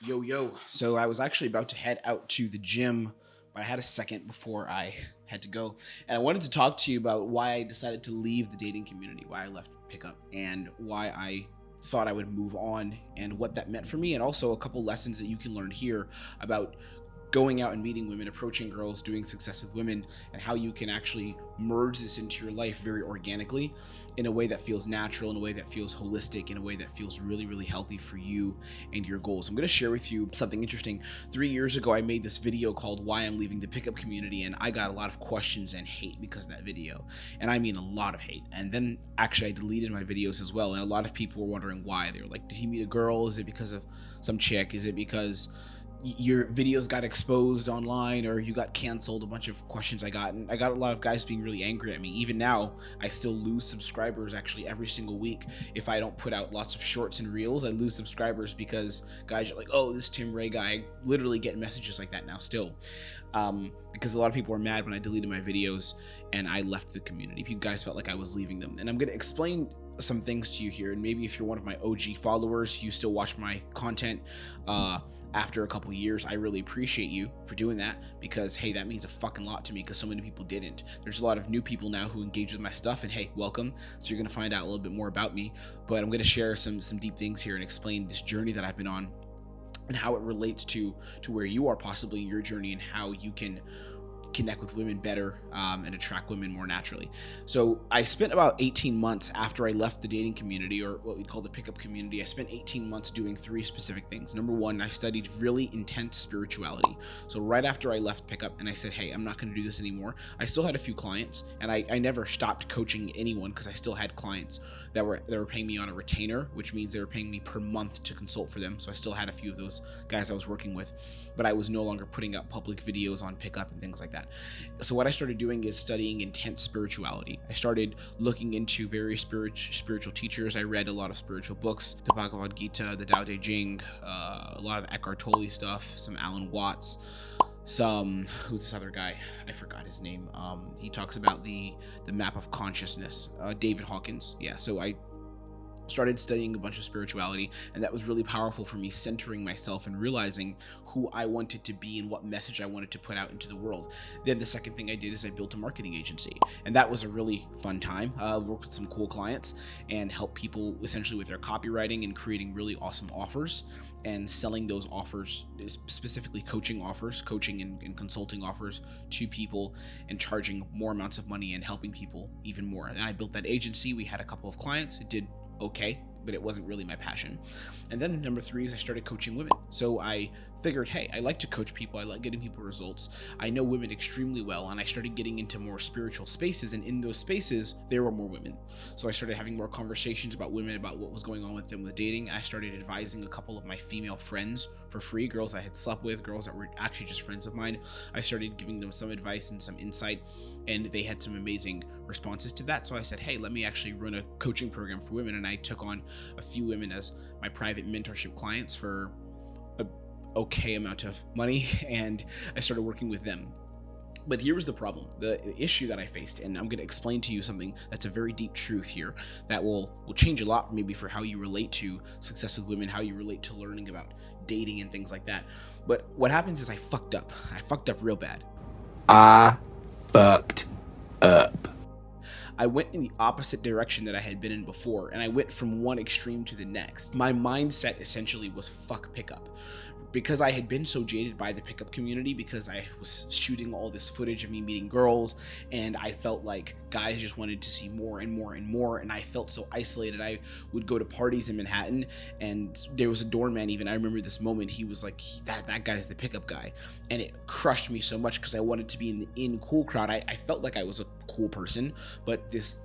Yo. So I was actually about to head out to the gym, but I had a second before I had to go. And I wanted to talk to you about why I decided to leave the dating community, why I left pickup, and why I thought I would move on and what that meant for me, and also a couple lessons that you can learn here about going out and meeting women, approaching girls, doing success with women, and how you can actually merge this into your life very organically in a way that feels natural, in a way that feels holistic, in a way that feels really, really healthy for you and your goals. I'm going to share with you something interesting. 3 years ago, I made this video called Why I'm Leaving the Pickup Community, and I got a lot of questions and hate because of that video. And I mean a lot of hate. And then actually I deleted my videos as well. And a lot of people were wondering why. They were like, did he meet a girl? Is it because of some chick? Is it because your videos got exposed online or you got canceled? A bunch of questions I got, and I got a lot of guys being really angry at me. Even now, I still lose subscribers actually every single week. If I don't put out lots of shorts and reels, I lose subscribers because guys are like, oh, this Tim Ray guy. I literally get messages like that now still, because a lot of people were mad when I deleted my videos and I left the community. You guys felt like I was leaving them, and I'm going to explain some things to you here. And maybe if you're one of my OG followers, you still watch my content after a couple years, I really appreciate you for doing that, because hey, that means a fucking lot to me, because so many people didn't. There's a lot of new people now who engage with my stuff, and hey, welcome. So you're gonna find out a little bit more about me, but I'm gonna share some deep things here and explain this journey that I've been on and how it relates to where you are possibly in your journey, and how you can connect with women better and attract women more naturally. So I spent about 18 months after I left the dating community, or what we call the pickup community. I spent 18 months doing 3 specific things. Number 1, I studied really intense spirituality. So right after I left pickup and I said, hey, I'm not going to do this anymore, I still had a few clients, and I never stopped coaching anyone, because I still had clients that were paying me on a retainer, which means they were paying me per month to consult for them. So I still had a few of those guys I was working with, but I was no longer putting out public videos on pickup and things like that. So what I started doing is studying intense spirituality. I started looking into various spiritual teachers. I read a lot of spiritual books, the Bhagavad Gita, the Tao Te Ching, a lot of Eckhart Tolle stuff, some Alan Watts, some, who's this other guy? I forgot his name. He talks about the map of consciousness, David Hawkins. Yeah, so I started studying a bunch of spirituality, and that was really powerful for me, centering myself and realizing who I wanted to be and what message I wanted to put out into the world. Then the second thing I did is I built a marketing agency, and that was a really fun time. Worked with some cool clients and helped people essentially with their copywriting and creating really awesome offers and selling those offers, specifically coaching offers, coaching and consulting offers to people, and charging more amounts of money and helping people even more. And I built that agency. We had a couple of clients. It did okay, but it wasn't really my passion. And then number 3 is I started coaching women. So I figured, hey, I like to coach people. I like getting people results. I know women extremely well, and I started getting into more spiritual spaces, and in those spaces there were more women. So I started having more conversations about women, about what was going on with them with dating. I started advising a couple of my female friends for free, girls I had slept with, girls that were actually just friends of mine. I started giving them some advice and some insight, and they had some amazing responses to that. So I said, hey, let me actually run a coaching program for women. And I took on a few women as my private mentorship clients for a okay amount of money, and I started working with them. But here was the problem, the issue that I faced, and I'm going to explain to you something that's a very deep truth here that will change a lot maybe for how you relate to success with women, how you relate to learning about dating and things like that. But what happens is I fucked up real bad. I fucked up. I went in the opposite direction that I had been in before, and I went from one extreme to the next. My mindset essentially was fuck pickup. Because I had been so jaded by the pickup community, because I was shooting all this footage of me meeting girls, and I felt like guys just wanted to see more and more and more, and I felt so isolated. I would go to parties in Manhattan, and there was a doorman even, I remember this moment, he was like, that guy's the pickup guy, and it crushed me so much because I wanted to be in the cool crowd. I felt like I was a cool person, but this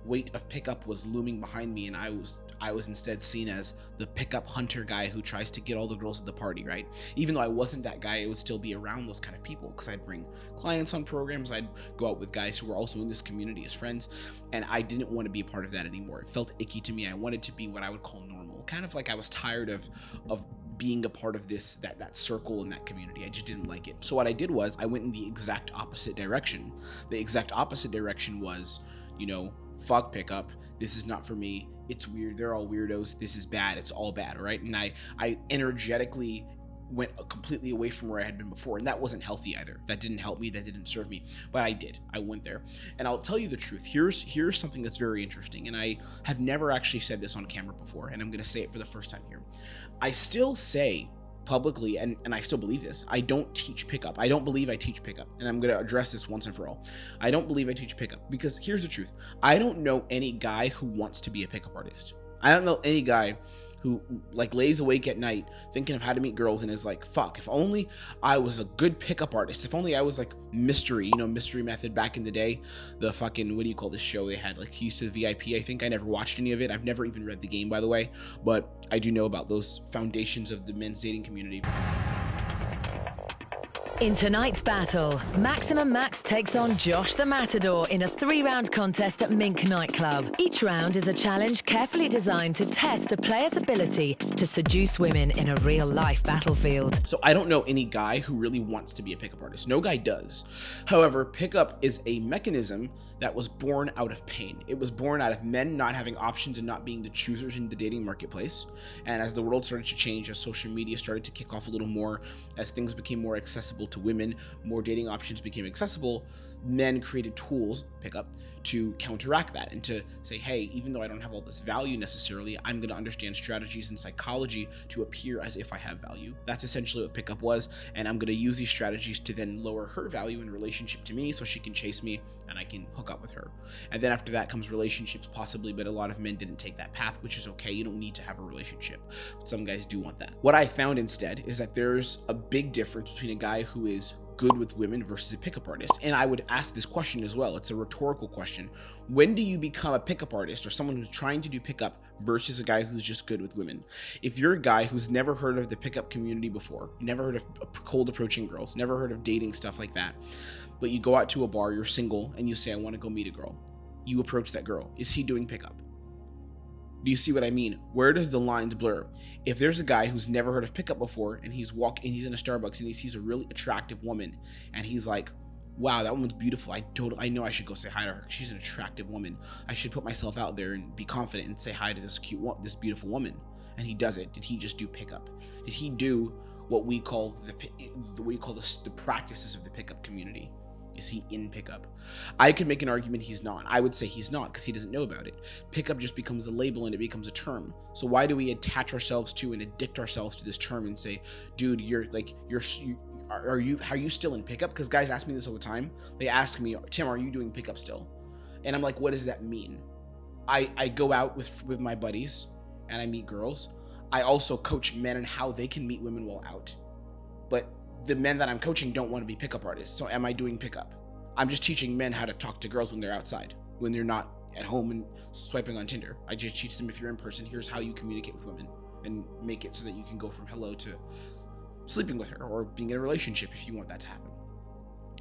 weight of pickup was looming behind me, and I was instead seen as the pickup hunter guy who tries to get all the girls at the party, right? Even though I wasn't that guy, I would still be around those kind of people, because I'd bring clients on programs, I'd go out with guys who were also in this community as friends, and I didn't want to be a part of that anymore. It felt icky to me. I wanted to be what I would call normal, kind of like I was tired of being a part of this that circle in that community. I just didn't like it. So what I did was I went in the exact opposite direction. The exact opposite direction was, fuck pickup. this is not for me, it's weird, they're all weirdos, this is bad, it's all bad, right? And I energetically went completely away from where I had been before, and that wasn't healthy either. That didn't help me, that didn't serve me, but I went there. And I'll tell you the truth, here's something that's very interesting, and I have never actually said this on camera before, and I'm going to say it for the first time here. I still say publicly, and I still believe this, I don't teach pickup. I don't believe I teach pickup, and I'm going to address this once and for all. I don't believe I teach pickup, because here's the truth. I don't know any guy who wants to be a pickup artist. I don't know any guy who like lays awake at night thinking of how to meet girls and is like, fuck, if only I was a good pickup artist, if only I was like Mystery, Mystery Method back in the day, the fucking, what do you call this show they had, like Keys to the VIP, I think. I never watched any of it. I've never even read the game, by the way, but I do know about those foundations of the men's dating community. In tonight's battle, Maximum Max takes on Josh the Matador in a 3-round contest at Mink nightclub. Each round is a challenge carefully designed to test a player's ability to seduce women in a real-life battlefield. So I don't know any guy who really wants to be a pickup artist. No guy does. However, pickup is a mechanism that was born out of pain. It was born out of men not having options and not being the choosers in the dating marketplace. And as the world started to change, as social media started to kick off a little more, as things became more accessible to women, more dating options became accessible, men created tools, pickup, to counteract that and to say, hey, even though I don't have all this value necessarily, I'm going to understand strategies and psychology to appear as if I have value. That's essentially what pickup was, and I'm going to use these strategies to then lower her value in relationship to me so she can chase me and I can hook up with her. And then after that comes relationships, possibly, but a lot of men didn't take that path, which is okay. You don't need to have a relationship, but some guys do want that. What I found instead is that there's a big difference between a guy who is good with women versus a pickup artist. And I would ask this question as well. It's a rhetorical question. When do you become a pickup artist or someone who's trying to do pickup versus a guy who's just good with women? If you're a guy who's never heard of the pickup community before, never heard of cold approaching girls, never heard of dating, stuff like that, but you go out to a bar, you're single, and you say, I want to go meet a girl. You approach that girl. Is he doing pickup? Do you see what I mean? Where does the lines blur? If there's a guy who's never heard of pickup before and he's in a Starbucks and he sees a really attractive woman and he's like, wow, that woman's beautiful. I know I should go say hi to her. She's an attractive woman. I should put myself out there and be confident and say hi to this beautiful woman. And he does it. Did he just do pickup? Did he do what we call the practices of the pickup community? Is he in pickup? I could make an argument he's not. I would say he's not because he doesn't know about it. Pickup just becomes a label and it becomes a term. So why do we attach ourselves to and addict ourselves to this term and say, dude, are you still in pickup? Because guys ask me this all the time. They ask me, Tim, are you doing pickup still? And I'm like, what does that mean? I go out with my buddies and I meet girls. I also coach men on how they can meet women while out. But the men that I'm coaching don't want to be pickup artists. So am I doing pickup? I'm just teaching men how to talk to girls when they're outside, when they're not at home and swiping on Tinder. I just teach them, if you're in person, here's how you communicate with women and make it so that you can go from hello to sleeping with her or being in a relationship if you want that to happen.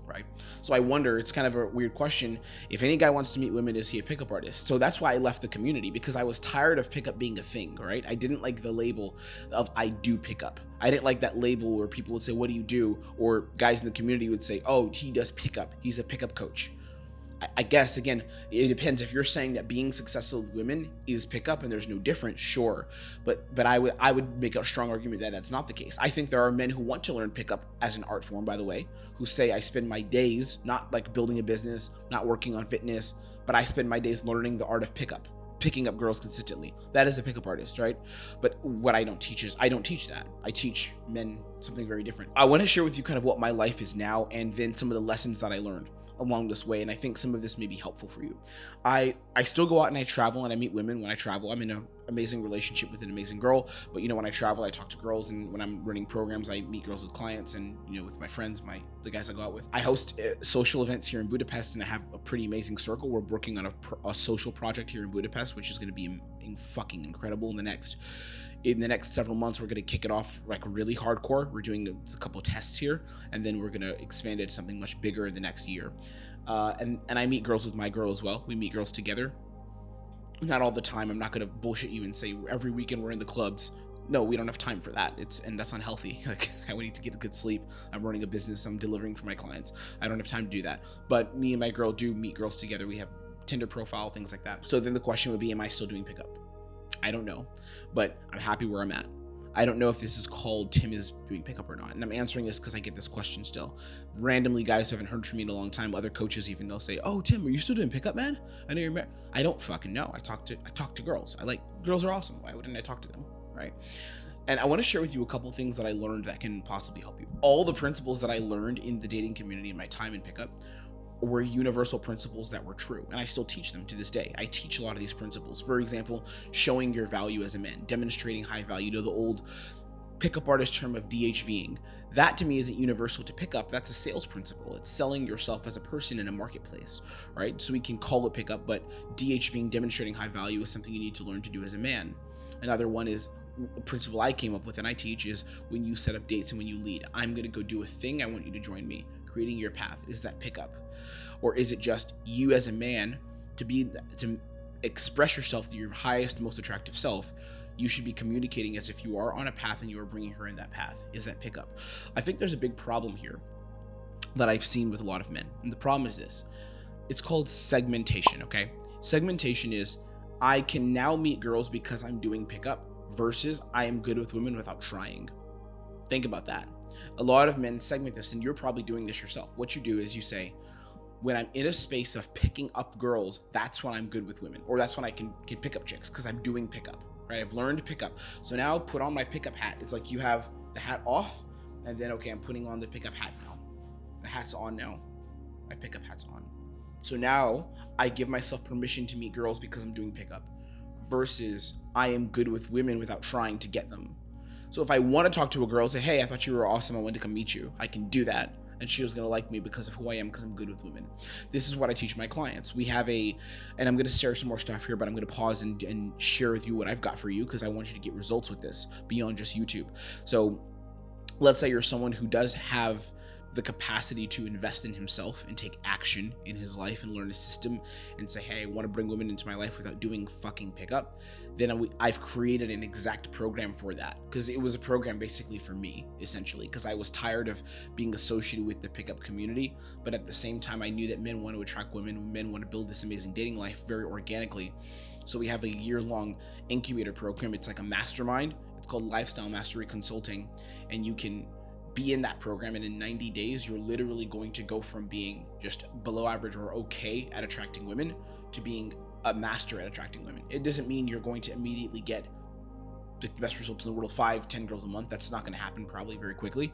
Right? So I wonder, it's kind of a weird question. If any guy wants to meet women, is he a pickup artist? So that's why I left the community, because I was tired of pickup being a thing, right? I didn't like the label of I do pickup. I didn't like that label where people would say, what do you do? Or guys in the community would say, oh, he does pickup. He's a pickup coach. I guess, again, it depends. If you're saying that being successful with women is pickup and there's no difference, sure. But I would make a strong argument that that's not the case. I think there are men who want to learn pickup as an art form, by the way, who say, I spend my days not like building a business, not working on fitness, but I spend my days learning the art of pickup, picking up girls consistently. That is a pickup artist, right? But what I don't teach is, I don't teach that. I teach men something very different. I want to share with you kind of what my life is now and then some of the lessons that I learned along this way, and I think some of this may be helpful for you. I still go out and I travel and I meet women when I travel. I'm in an amazing relationship with an amazing girl, but when I travel, I talk to girls, and when I'm running programs, I meet girls with clients and with my friends, the guys I go out with. I host social events here in Budapest, and I have a pretty amazing circle. We're working on a social project here in Budapest, which is going to be fucking incredible in the next several months. We're going to kick it off like really hardcore. We're doing a couple of tests here, and then we're going to expand it to something much bigger in the next year. And I meet girls with my girl as well. We meet girls together. Not all the time. I'm not going to bullshit you and say every weekend we're in the clubs. No, we don't have time for that. And that's unhealthy. Like, I need to get a good sleep. I'm running a business. I'm delivering for my clients. I don't have time to do that. But me and my girl do meet girls together. We have Tinder profile, things like that. So then the question would be, am I still doing pickup? I don't know, but I'm happy where I'm at. I don't know if this is called Tim is doing pickup or not. And I'm answering this because I get this question still. Randomly, guys who haven't heard from me in a long time, other coaches even, they'll say, oh, Tim, are you still doing pickup, man? I know you're married. I don't fucking know. I talk to girls. Girls are awesome. Why wouldn't I talk to them, right? And I want to share with you a couple things that I learned that can possibly help you. All the principles that I learned in the dating community in my time in pickup were universal principles that were true, and I still teach them to this day. I teach a lot of these principles. For example, showing your value as a man, demonstrating high value. You know, the old pickup artist term of DHVing. That to me isn't universal to pickup. That's a sales principle. It's selling yourself as a person in a marketplace, right? So we can call it pickup, but DHVing, demonstrating high value, is something you need to learn to do as a man. Another one is a principle I came up with and I teach is when you set up dates and when you lead. I'm going to go do a thing. I want you to join me. Creating your path. Is that pickup? Or is it just you as a man to express yourself to your highest, most attractive self? You should be communicating as if you are on a path and you are bringing her in that path. Is that pickup? I think there's a big problem here that I've seen with a lot of men. And the problem is this. It's called segmentation, okay? Segmentation is I can now meet girls because I'm doing pickup versus I am good with women without trying. Think about that. A lot of men segment this, and you're probably doing this yourself. What you do is you say, when I'm in a space of picking up girls, that's when I'm good with women, or that's when I can pick up chicks because I'm doing pickup, right? I've learned pickup. So now put on my pickup hat. It's like you have the hat off, and then, okay, I'm putting on the pickup hat now. The hat's on now. My pickup hat's on. So now I give myself permission to meet girls because I'm doing pickup versus I am good with women without trying to get them. So if I want to talk to a girl, say, hey, I thought you were awesome, I wanted to come meet you, I can do that. And she was going to like me because of who I am, because I'm good with women. This is what I teach my clients. We have and I'm going to share some more stuff here, but I'm going to pause and share with you what I've got for you because I want you to get results with this beyond just YouTube. So let's say you're someone who does have the capacity to invest in himself and take action in his life and learn a system and say, hey, I want to bring women into my life without doing fucking pickup. Then I've created an exact program for that because it was a program basically for me, essentially, because I was tired of being associated with the pickup community. But at the same time, I knew that men want to attract women. Men want to build this amazing dating life very organically. So we have a year-long incubator program. It's like a mastermind. It's called Lifestyle Mastery Consulting. And you can be in that program, and in 90 days you're literally going to go from being just below average or okay at attracting women to being a master at attracting women. It doesn't mean you're going to immediately get the best results in the world, 5-10 girls a month. That's not going to happen probably very quickly.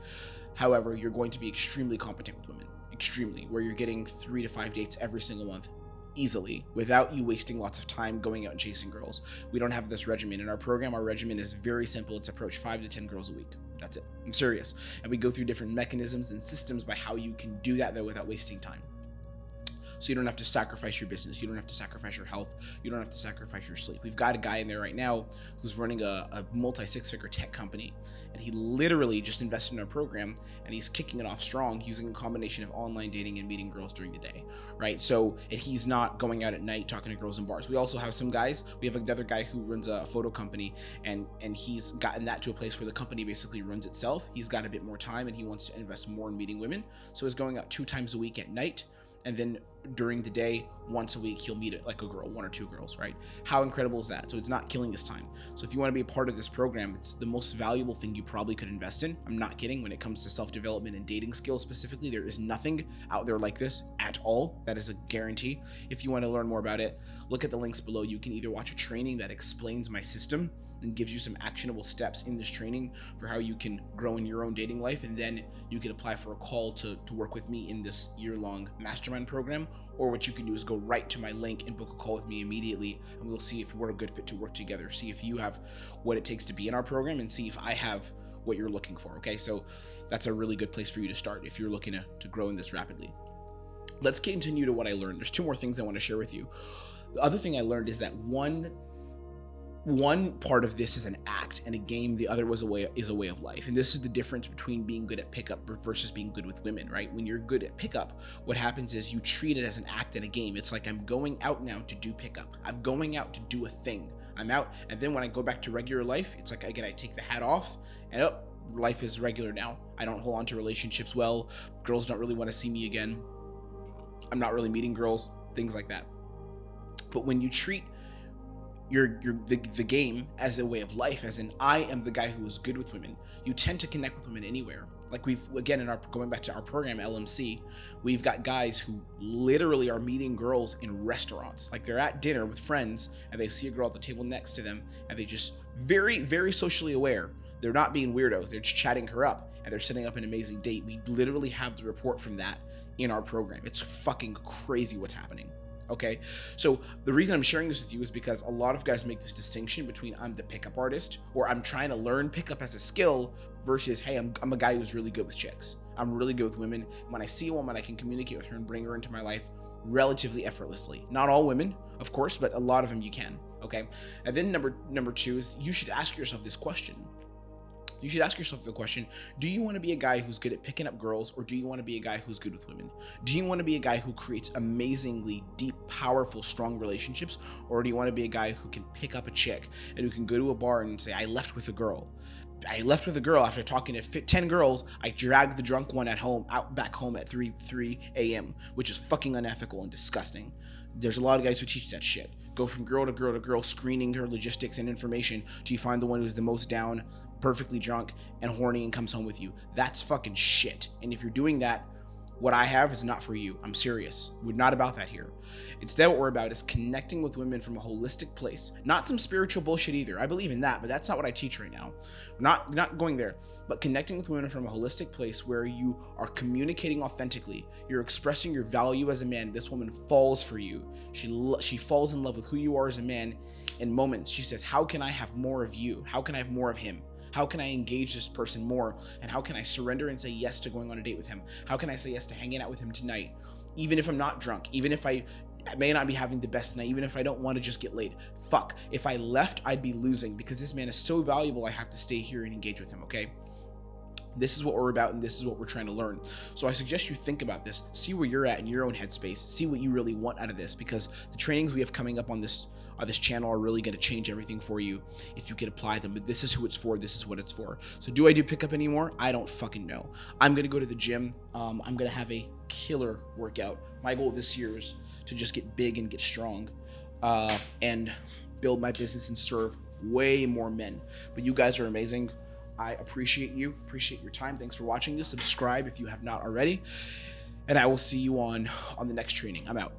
However, you're going to be extremely competent with women, extremely, where you're getting 3 to 5 dates every single month easily without you wasting lots of time going out and chasing girls. We don't have this regimen in our program. Our regimen is very simple. It's approach 5 to 10 girls a week. That's it. I'm serious. And we go through different mechanisms and systems by how you can do that though without wasting time. So you don't have to sacrifice your business. You don't have to sacrifice your health. You don't have to sacrifice your sleep. We've got a guy in there right now who's running a multi-six-figure tech company, and he literally just invested in our program, and he's kicking it off strong using a combination of online dating and meeting girls during the day, right? So he's not going out at night talking to girls in bars. We also have some guys. We have another guy who runs a photo company, and he's gotten that to a place where the company basically runs itself. He's got a bit more time, and he wants to invest more in meeting women. So he's going out 2 times a week at night, and then during the day, once a week, he'll meet like a girl, 1 or 2 girls, right? How incredible is that? So it's not killing his time. So if you want to be a part of this program, it's the most valuable thing you probably could invest in. I'm not kidding. When it comes to self-development and dating skills specifically, there is nothing out there like this at all. That is a guarantee. If you want to learn more about it, look at the links below. You can either watch a training that explains my system and gives you some actionable steps in this training for how you can grow in your own dating life, and then you can apply for a call to work with me in this year-long mastermind program. Or what you can do is go right to my link and book a call with me immediately, and we'll see if we're a good fit to work together, see if you have what it takes to be in our program, and see if I have what you're looking for. Okay, so that's a really good place for you to start if you're looking to grow in this rapidly. Let's continue to what I learned. There's 2 more things I want to share with you. The other thing I learned is that one part of this is an act and a game. The other is a way of life. And this is the difference between being good at pickup versus being good with women, right? When you're good at pickup, what happens is you treat it as an act and a game. It's like, I'm going out now to do pickup. I'm going out to do a thing. I'm out. And then when I go back to regular life, it's like, again, I take the hat off and life is regular now. I don't hold on to relationships well. Girls don't really want to see me again. I'm not really meeting girls, things like that. But when you treat the game as a way of life, as in I am the guy who is good with women, you tend to connect with women anywhere. Like we've, again, going back to our program, LMC, we've got guys who literally are meeting girls in restaurants. Like they're at dinner with friends and they see a girl at the table next to them and they just very, very socially aware. They're not being weirdos. They're just chatting her up and they're setting up an amazing date. We literally have the report from that in our program. It's fucking crazy what's happening. Okay, so the reason I'm sharing this with you is because a lot of guys make this distinction between I'm the pickup artist or I'm trying to learn pickup as a skill versus, hey, I'm a guy who's really good with chicks. I'm really good with women. When I see a woman, I can communicate with her and bring her into my life relatively effortlessly. Not all women, of course, but a lot of them you can. Okay, and then number two is you should ask yourself this question. You should ask yourself the question, do you want to be a guy who's good at picking up girls, or do you want to be a guy who's good with women? Do you want to be a guy who creates amazingly deep, powerful, strong relationships, or do you want to be a guy who can pick up a chick and who can go to a bar and say, I left with a girl. I left with a girl after talking to 10 girls. I dragged the drunk one back home at 3 a.m., which is fucking unethical and disgusting. There's a lot of guys who teach that shit. Go from girl to girl to girl, screening her logistics and information till you find the one who's the most down, perfectly drunk and horny and comes home with you. That's fucking shit. And if you're doing that, what I have is not for you. I'm serious. We're not about that here. Instead, what we're about is connecting with women from a holistic place. Not some spiritual bullshit either. I believe in that, but that's not what I teach right now. We're not going there, but connecting with women from a holistic place where you are communicating authentically. You're expressing your value as a man. This woman falls for you. She falls in love with who you are as a man. In moments, she says, how can I have more of you? How can I have more of him? How can I engage this person more? And how can I surrender and say yes to going on a date with him? How can I say yes to hanging out with him tonight? Even if I'm not drunk, even if I may not be having the best night, even if I don't want to just get laid. Fuck, if I left, I'd be losing because this man is so valuable. I have to stay here and engage with him, okay? This is what we're about and this is what we're trying to learn. So I suggest you think about this, see where you're at in your own headspace, see what you really want out of this, because the trainings we have coming up on this channel are really going to change everything for you if you can apply them. But this is who it's for. This is what it's for. So do I do pickup anymore? I don't fucking know. I'm going to go to the gym. I'm going to have a killer workout. My goal this year is to just get big and get strong and build my business and serve way more men. But you guys are amazing. I appreciate you. Appreciate your time. Thanks for watching this. Subscribe if you have not already. And I will see you on the next training. I'm out.